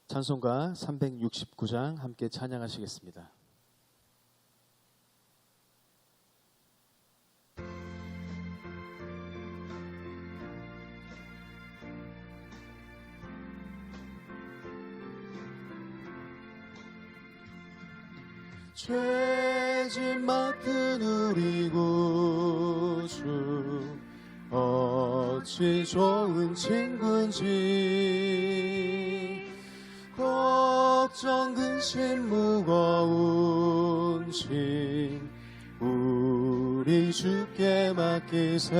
찬송가 369장 함께 찬양하시겠습니다. 죄짐 맡은 우리 구주 어찌 좋은 친구인지 걱정 근심 무거운 짐 우리 주께 맡기세.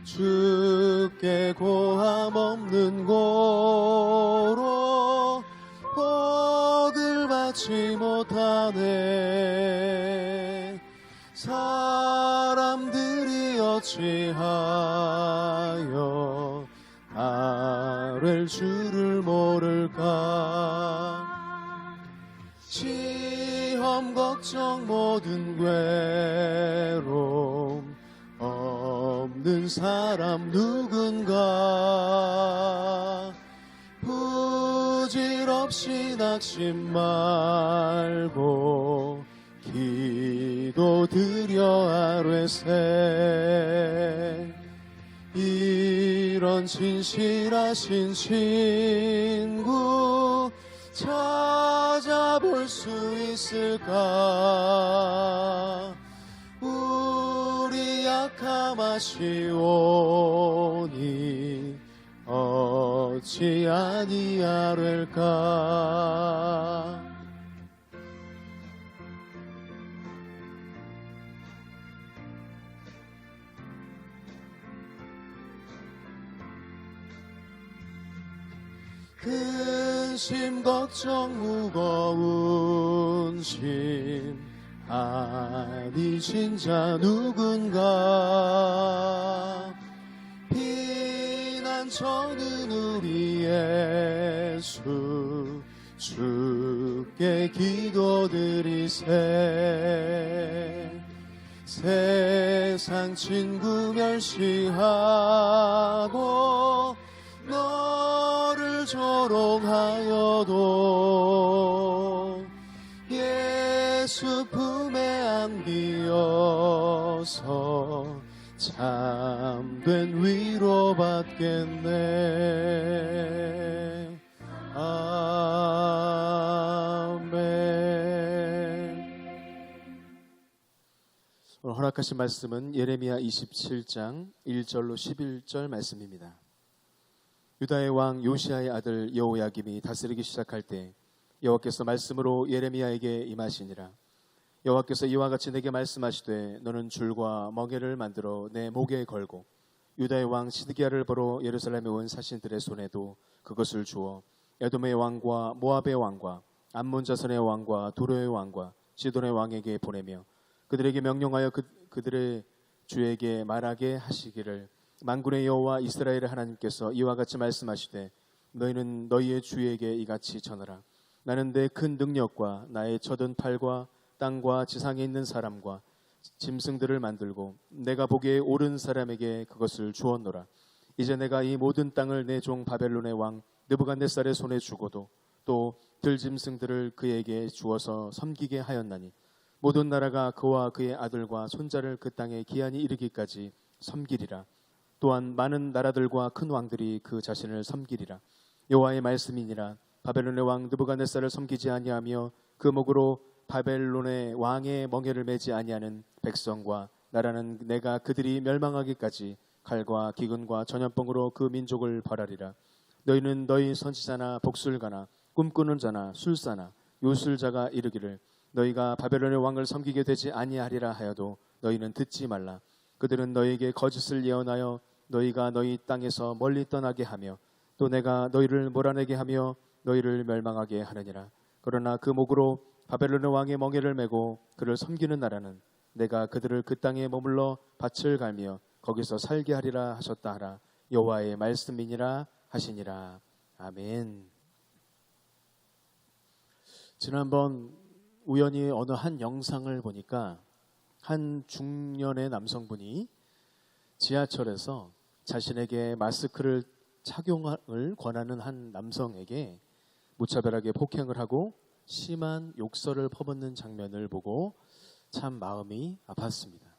주께 고함 없는 고로 복을 받지 못하네. 사람들이 어찌하여 아랠 줄을 모를까. 시험 걱정 모든 괴로움 없는 사람 누군가. 부질없이 낙심 말고 기도드려 아뢰세. 이런 진실하신 친구 찾아볼 수 있을까. 우리 약함 아시오니 어찌 아니하릴까. 근심 걱정 무거운 짐 아니신 자 누군가. 피난처는 우리 예수 주께 기도드리세. 세상 친구 멸시하고 너를 조롱하여도 예수 품에 안기어서 참된 위로 받겠네. 아멘. 오늘 허락하신 말씀은 예레미야 27장 1절로 11절 말씀입니다. 유다의 왕 요시야의 아들 여호야김이 다스리기 시작할 때 여호와께서 말씀으로 예레미야에게 임하시니라. 여호와께서 이와 같이 내게 말씀하시되 너는 줄과 멍에를 만들어 내 목에 걸고 유다의 왕 시드기야를 보러 예루살렘에 온 사신들의 손에도 그것을 주어 에돔의 왕과 모압의 왕과 암몬 자손의 왕과 도로의 왕과 시돈의 왕에게 보내며 그들에게 명령하여 그들의 주에게 말하게 하시기를 만군의 여호와 이스라엘의 하나님께서 이와 같이 말씀하시되 너희는 너희의 주에게 이같이 전하라. 나는 내 큰 능력과 나의 젖은 팔과 땅과 지상에 있는 사람과 짐승들을 만들고 내가 보기에 옳은 사람에게 그것을 주었노라. 이제 내가 이 모든 땅을 내 종 바벨론의 왕 느부갓네살의 손에 주고도 또 들짐승들을 그에게 주어서 섬기게 하였나니 모든 나라가 그와 그의 아들과 손자를 그 땅에 기한이 이르기까지 섬기리라. 또한 많은 나라들과 큰 왕들이 그 자신을 섬기리라. 여호와의 말씀이니라. 바벨론의 왕 느부갓네살을 섬기지 아니하며 그 목으로 바벨론의 왕의 멍에를 매지 아니하는 백성과 나라는 내가 그들이 멸망하기까지 칼과 기근과 전염병으로 그 민족을 벌하리라. 너희는 너희 선지자나 복술가나 꿈꾸는 자나 술사나 요술자가 이르기를 너희가 바벨론의 왕을 섬기게 되지 아니하리라 하여도 너희는 듣지 말라. 그들은 너희에게 거짓을 예언하여 너희가 너희 땅에서 멀리 떠나게 하며 또 내가 너희를 몰아내게 하며 너희를 멸망하게 하느니라. 그러나 그 목으로 바벨론의 왕의 멍에를 메고 그를 섬기는 나라는 내가 그들을 그 땅에 머물러 밭을 갈며 거기서 살게 하리라 하셨다 하라. 여호와의 말씀이니라 하시니라. 아멘. 지난번 우연히 어느 한 영상을 보니까 한 중년의 남성분이 지하철에서 자신에게 마스크를 착용을 권하는 한 남성에게 무차별하게 폭행을 하고 심한 욕설을 퍼붓는 장면을 보고 참 마음이 아팠습니다.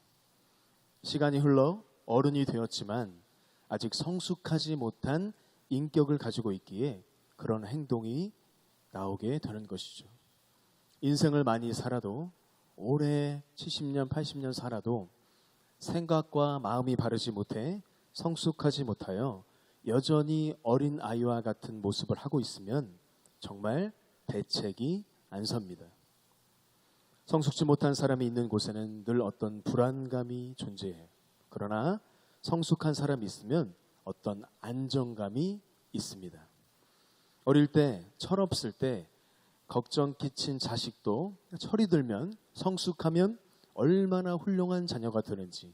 시간이 흘러 어른이 되었지만 아직 성숙하지 못한 인격을 가지고 있기에 그런 행동이 나오게 되는 것이죠. 인생을 많이 살아도 오래 70년, 80년 살아도 생각과 마음이 바르지 못해 성숙하지 못하여 여전히 어린 아이와 같은 모습을 하고 있으면 정말 대책이 안 섭니다. 성숙지 못한 사람이 있는 곳에는 늘 어떤 불안감이 존재해요. 그러나 성숙한 사람이 있으면 어떤 안정감이 있습니다. 어릴 때, 철없을 때 걱정 끼친 자식도 철이 들면, 성숙하면 얼마나 훌륭한 자녀가 되는지.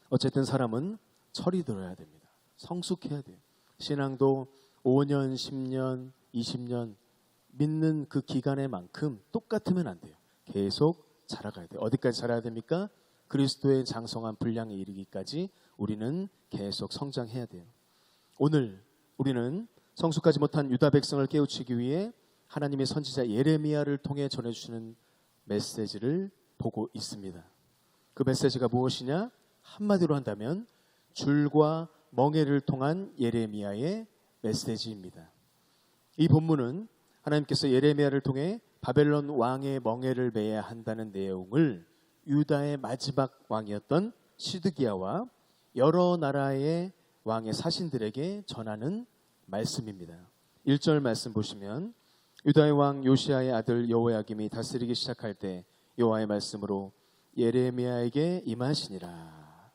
어쨌든 사람은 철이 들어야 됩니다. 성숙해야 돼요. 신앙도 5년, 10년, 20년 믿는 그 기간의 만큼 똑같으면 안 돼요. 계속 자라가야 돼요. 어디까지 자라야 됩니까? 그리스도의 장성한 분량에 이르기까지 우리는 계속 성장해야 돼요. 오늘 우리는 성숙하지 못한 유다 백성을 깨우치기 위해 하나님의 선지자 예레미야를 통해 전해주시는 메시지를 보고 있습니다. 그 메시지가 무엇이냐? 한마디로 한다면 줄과 멍에를 통한 예레미야의 메시지입니다. 이 본문은 하나님께서 예레미야를 통해 바벨론 왕의 멍에를 매야 한다는 내용을 유다의 마지막 왕이었던 시드기야와 여러 나라의 왕의 사신들에게 전하는 말씀입니다. 1절 말씀 보시면 유다의 왕 요시야의 아들 여호야김이 다스리기 시작할 때 여호와의 말씀으로 예레미야에게 임하시니라.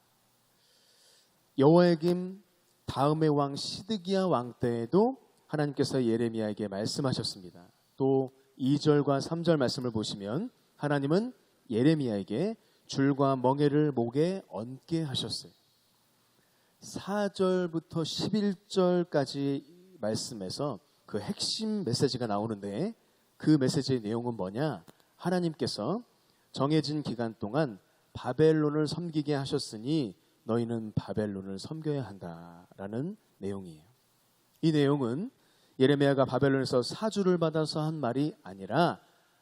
여호야김 다음의 왕 시드기야 왕 때에도 하나님께서 예레미야에게 말씀하셨습니다. 또 2절과 3절 말씀을 보시면 하나님은 예레미야에게 줄과 멍에를 목에 얹게 하셨어요. 4절부터 11절까지 말씀에서 그 핵심 메시지가 나오는데 그 메시지의 내용은 뭐냐? 하나님께서 정해진 기간 동안 바벨론을 섬기게 하셨으니 너희는 바벨론을 섬겨야 한다라는 내용이에요. 이 내용은 예레미야가 바벨론에서 사주를 받아서 한 말이 아니라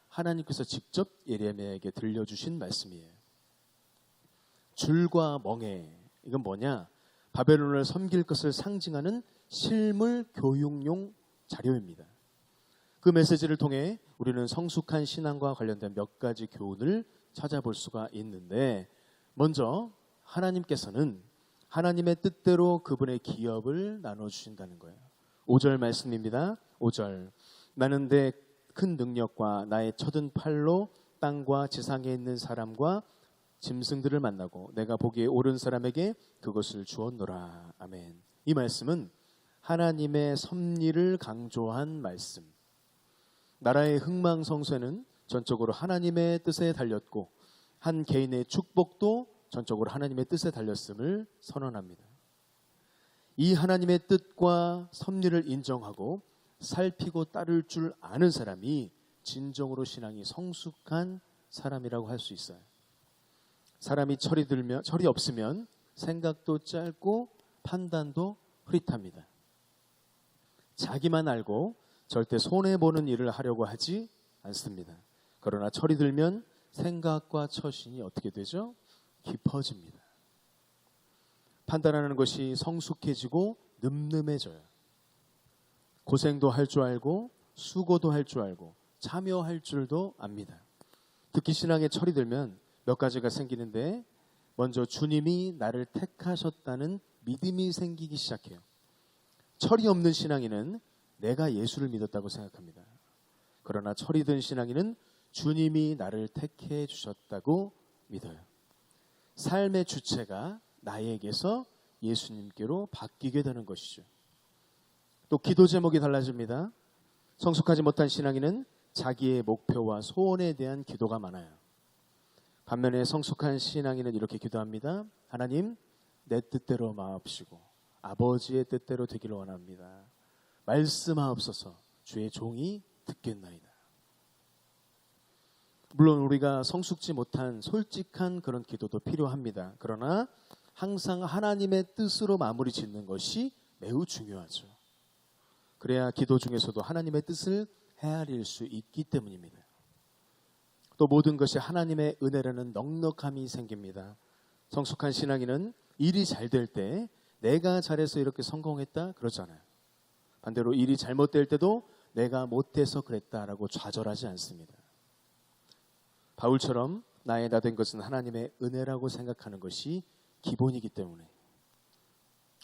하나님께서 직접 예레미야에게 들려주신 말씀이에요. 줄과 멍에, 이건 뭐냐? 바벨론을 섬길 것을 상징하는 실물 교육용 자료입니다. 그 메시지를 통해 우리는 성숙한 신앙과 관련된 몇 가지 교훈을 찾아볼 수가 있는데, 먼저 하나님께서는 하나님의 뜻대로 그분의 기업을 나눠주신다는 거예요. 5절 말씀입니다. 5절 나는 내 큰 능력과 나의 쳐든 팔로 땅과 지상에 있는 사람과 짐승들을 만나고 내가 보기에 옳은 사람에게 그것을 주었노라. 아멘. 이 말씀은 하나님의 섭리를 강조한 말씀. 나라의 흥망성쇠는 전적으로 하나님의 뜻에 달렸고 한 개인의 축복도 전적으로 하나님의 뜻에 달렸음을 선언합니다. 이 하나님의 뜻과 섭리를 인정하고 살피고 따를 줄 아는 사람이 진정으로 신앙이 성숙한 사람이라고 할 수 있어요. 사람이 철이 없으면 생각도 짧고 판단도 흐릿합니다. 자기만 알고 절대 손해보는 일을 하려고 하지 않습니다. 그러나 철이 들면 생각과 처신이 어떻게 되죠? 깊어집니다. 판단하는 것이 성숙해지고 늠름해져요. 고생도 할 줄 알고 수고도 할 줄 알고 참여할 줄도 압니다. 특히 신앙에 철이 들면 몇 가지가 생기는데, 먼저 주님이 나를 택하셨다는 믿음이 생기기 시작해요. 철이 없는 신앙인은 내가 예수를 믿었다고 생각합니다. 그러나 철이 든 신앙인은 주님이 나를 택해 주셨다고 믿어요. 삶의 주체가 나에게서 예수님께로 바뀌게 되는 것이죠. 또 기도 제목이 달라집니다. 성숙하지 못한 신앙인은 자기의 목표와 소원에 대한 기도가 많아요. 반면에 성숙한 신앙인은 이렇게 기도합니다. 하나님, 내 뜻대로 마옵시고 아버지의 뜻대로 되기를 원합니다. 말씀하옵소서. 주의 종이 듣겠나이다. 물론 우리가 성숙지 못한 솔직한 그런 기도도 필요합니다. 그러나 항상 하나님의 뜻으로 마무리 짓는 것이 매우 중요하죠. 그래야 기도 중에서도 하나님의 뜻을 헤아릴 수 있기 때문입니다. 또 모든 것이 하나님의 은혜라는 넉넉함이 생깁니다. 성숙한 신앙인은 일이 잘 될 때 내가 잘해서 이렇게 성공했다 그러잖아요. 반대로 일이 잘못될 때도 내가 못해서 그랬다라고 좌절하지 않습니다. 바울처럼 나의 나 된 것은 하나님의 은혜라고 생각하는 것이 기본이기 때문에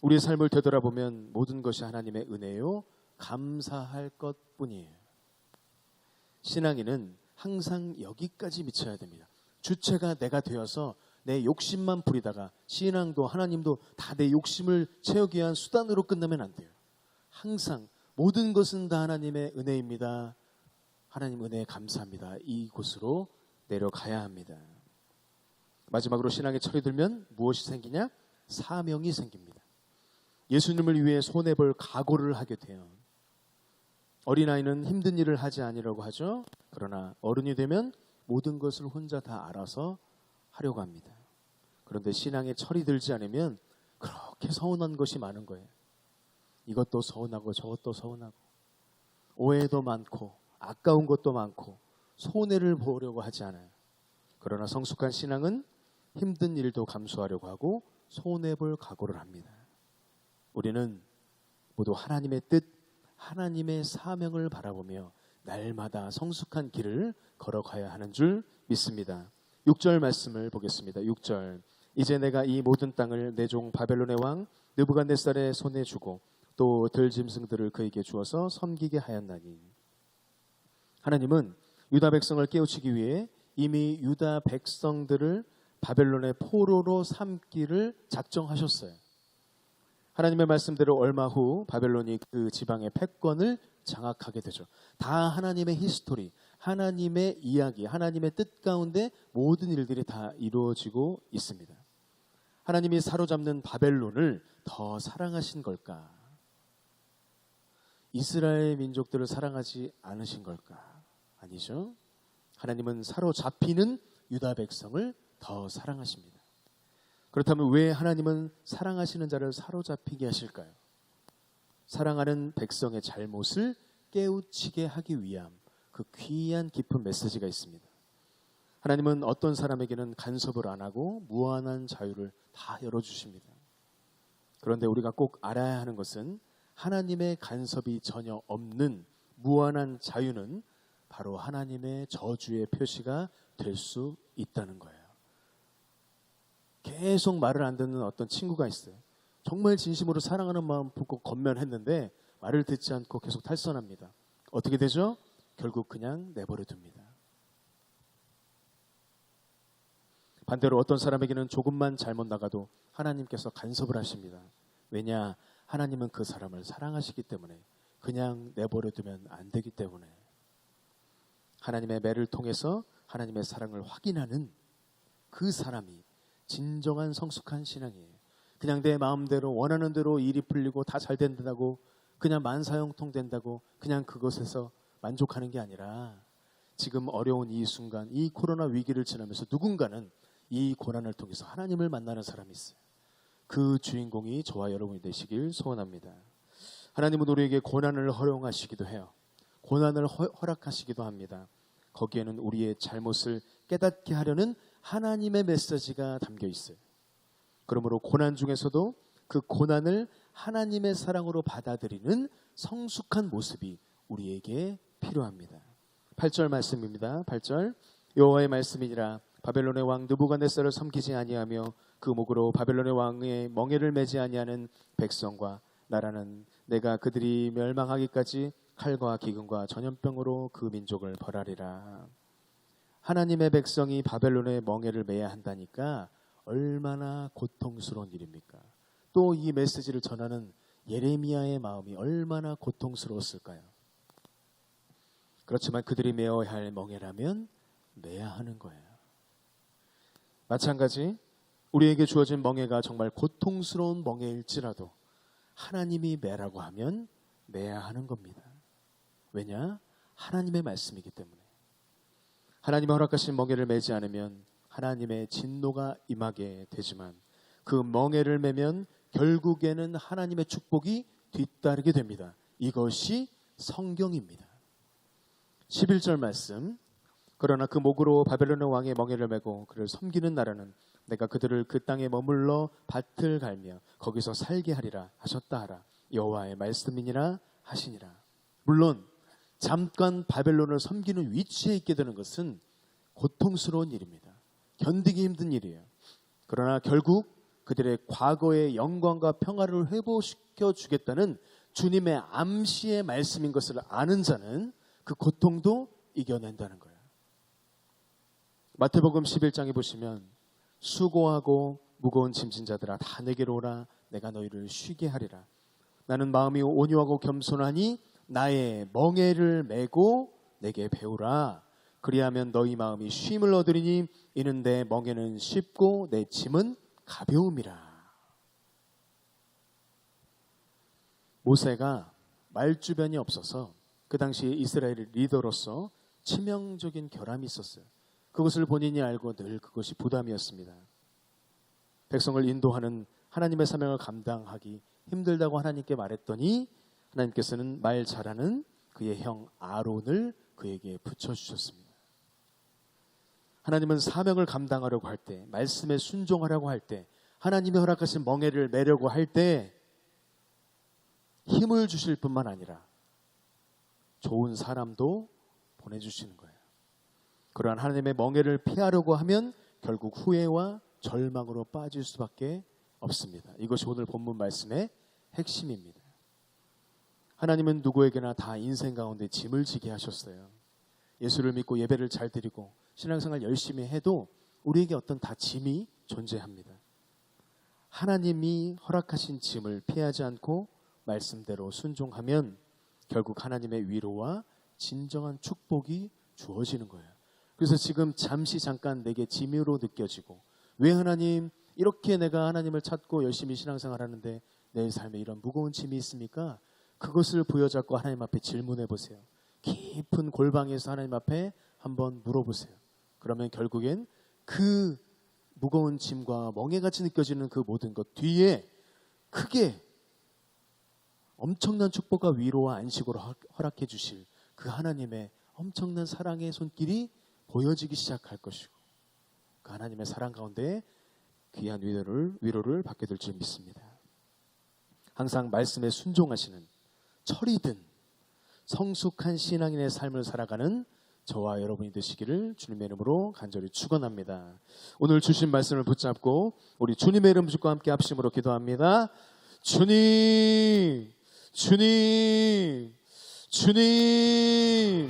우리의 삶을 되돌아보면 모든 것이 하나님의 은혜요 감사할 것뿐이에요. 신앙인은 항상 여기까지 미쳐야 됩니다. 주체가 내가 되어서 내 욕심만 부리다가 신앙도 하나님도 다 내 욕심을 채우기 위한 수단으로 끝나면 안 돼요. 항상 모든 것은 다 하나님의 은혜입니다. 하나님 은혜에 감사합니다. 이곳으로 내려가야 합니다. 마지막으로 신앙에 철이 들면 무엇이 생기냐? 사명이 생깁니다. 예수님을 위해 손해볼 각오를 하게 돼요. 어린아이는 힘든 일을 하지 아니라고 하죠. 그러나 어른이 되면 모든 것을 혼자 다 알아서 하려고 합니다. 그런데 신앙에 철이 들지 않으면 그렇게 서운한 것이 많은 거예요. 이것도 서운하고 저것도 서운하고 오해도 많고 아까운 것도 많고 손해를 보려고 하지 않아요. 그러나 성숙한 신앙은 힘든 일도 감수하려고 하고 손해볼 각오를 합니다. 우리는 모두 하나님의 뜻, 하나님의 사명을 바라보며 날마다 성숙한 길을 걸어가야 하는 줄 믿습니다. 6절 말씀을 보겠습니다. 6절 이제 내가 이 모든 땅을 내 종 바벨론의 왕 느부갓네살의 손에 주고 또 들짐승들을 그에게 주어서 섬기게 하였나니. 하나님은 유다 백성을 깨우치기 위해 이미 유다 백성들을 바벨론의 포로로 삼기를 작정하셨어요. 하나님의 말씀대로 얼마 후 바벨론이 그 지방의 패권을 장악하게 되죠. 다 하나님의 히스토리, 하나님의 이야기, 하나님의 뜻 가운데 모든 일들이 다 이루어지고 있습니다. 하나님이 사로잡는 바벨론을 더 사랑하신 걸까? 이스라엘 민족들을 사랑하지 않으신 걸까? 아니죠. 하나님은 사로잡히는 유다 백성을 더 사랑하십니다. 그렇다면 왜 하나님은 사랑하시는 자를 사로잡히게 하실까요? 사랑하는 백성의 잘못을 깨우치게 하기 위함, 그 귀한 깊은 메시지가 있습니다. 하나님은 어떤 사람에게는 간섭을 안 하고 무한한 자유를 다 열어주십니다. 그런데 우리가 꼭 알아야 하는 것은 하나님의 간섭이 전혀 없는 무한한 자유는 바로 하나님의 저주의 표시가 될 수 있다는 거예요. 계속 말을 안 듣는 어떤 친구가 있어요. 정말 진심으로 사랑하는 마음 품고 건면했는데 말을 듣지 않고 계속 탈선합니다. 어떻게 되죠? 결국 그냥 내버려 둡니다. 반대로 어떤 사람에게는 조금만 잘못 나가도 하나님께서 간섭을 하십니다. 왜냐? 하나님은 그 사람을 사랑하시기 때문에, 그냥 내버려 두면 안 되기 때문에. 하나님의 매를 통해서 하나님의 사랑을 확인하는 그 사람이 진정한 성숙한 신앙이에요. 그냥 내 마음대로 원하는 대로 일이 풀리고 다 잘 된다고, 그냥 만사형통 된다고 그냥 그것에서 만족하는 게 아니라 지금 어려운 이 순간, 이 코로나 위기를 지나면서 누군가는 이 고난을 통해서 하나님을 만나는 사람이 있어요. 그 주인공이 저와 여러분이 되시길 소원합니다. 하나님은 우리에게 고난을 허용하시기도 해요. 고난을 허락하시기도 합니다. 거기에는 우리의 잘못을 깨닫게 하려는 하나님의 메시지가 담겨 있어요. 그러므로 고난 중에서도 그 고난을 하나님의 사랑으로 받아들이는 성숙한 모습이 우리에게 필요합니다. 8절 말씀입니다. 8절 여호와의 말씀이니라 바벨론의 왕 느부갓네살을 섬기지 아니하며 그 목으로 바벨론의 왕의 멍에를 매지 아니하는 백성과 나라는 내가 그들이 멸망하기까지 칼과 기근과 전염병으로 그 민족을 벌하리라. 하나님의 백성이 바벨론의 멍에를 매야 한다니까 얼마나 고통스러운 일입니까? 또 이 메시지를 전하는 예레미야의 마음이 얼마나 고통스러웠을까요? 그렇지만 그들이 메어야 할 멍에라면 매야 하는 거예요. 마찬가지 우리에게 주어진 멍에가 정말 고통스러운 멍에일지라도 하나님이 매라고 하면 매야 하는 겁니다. 왜냐? 하나님의 말씀이기 때문에. 하나님이 허락하신 멍에를 매지 않으면 하나님의 진노가 임하게 되지만 그 멍에를 매면 결국에는 하나님의 축복이 뒤따르게 됩니다. 이것이 성경입니다. 11절 말씀. 그러나 그 목으로 바벨론의 왕의 멍에를 메고 그를 섬기는 나라는 내가 그들을 그 땅에 머물러 밭을 갈며 거기서 살게 하리라 하셨다 하라. 여호와의 말씀이니라 하시니라. 물론 잠깐 바벨론을 섬기는 위치에 있게 되는 것은 고통스러운 일입니다. 견디기 힘든 일이에요. 그러나 결국 그들의 과거의 영광과 평화를 회복시켜 주겠다는 주님의 암시의 말씀인 것을 아는 자는 그 고통도 이겨낸다는 거예요. 마태복음 11장에 보시면 수고하고 무거운 짐진 자들아 다 내게로 오라 내가 너희를 쉬게 하리라. 나는 마음이 온유하고 겸손하니 나의 멍에를 메고 내게 배우라. 그리하면 너희 마음이 쉼을 얻으리니 이는 내 멍에는 쉽고 내 짐은 가벼움이라. 모세가 말주변이 없어서 그 당시 이스라엘의 리더로서 치명적인 결함이 있었어요. 그것을 본인이 알고 늘 그것이 부담이었습니다. 백성을 인도하는 하나님의 사명을 감당하기 힘들다고 하나님께 말했더니 하나님께서는 말 잘하는 그의 형 아론을 그에게 붙여주셨습니다. 하나님은 사명을 감당하려고 할 때, 말씀에 순종하려고 할 때, 하나님이 허락하신 멍에를 매려고 할 때 힘을 주실 뿐만 아니라 좋은 사람도 보내주시는 거예요. 그러한 하나님의 멍에를 피하려고 하면 결국 후회와 절망으로 빠질 수밖에 없습니다. 이것이 오늘 본문 말씀의 핵심입니다. 하나님은 누구에게나 다 인생 가운데 짐을 지게 하셨어요. 예수를 믿고 예배를 잘 드리고 신앙생활 열심히 해도 우리에게 어떤 다 짐이 존재합니다. 하나님이 허락하신 짐을 피하지 않고 말씀대로 순종하면 결국 하나님의 위로와 진정한 축복이 주어지는 거예요. 그래서 지금 잠깐 내게 짐으로 느껴지고 왜 하나님 이렇게 내가 하나님을 찾고 열심히 신앙생활 하는데 내 삶에 이런 무거운 짐이 있습니까? 그것을 부여잡고 하나님 앞에 질문해 보세요. 깊은 골방에서 하나님 앞에 한번 물어보세요. 그러면 결국엔 그 무거운 짐과 멍에같이 느껴지는 그 모든 것 뒤에 크게 엄청난 축복과 위로와 안식으로 허락해 주실 그 하나님의 엄청난 사랑의 손길이 보여지기 시작할 것이고 그 하나님의 사랑 가운데 귀한 위로를 받게 될 줄 믿습니다. 항상 말씀에 순종하시는 철이 든 성숙한 신앙인의 삶을 살아가는 저와 여러분이 되시기를 주님의 이름으로 간절히 축원합니다. 오늘 주신 말씀을 붙잡고 우리 주님의 이름 주고 함께 합심으로 기도합니다. 주님, 주님, 주님.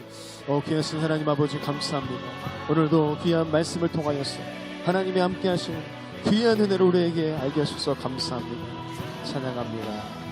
귀하신 하나님 아버지 감사합니다. 오늘도 귀한 말씀을 통하여서 하나님이 함께 하시는 귀한 은혜를 우리에게 알게 하셔서 감사합니다. 찬양합니다.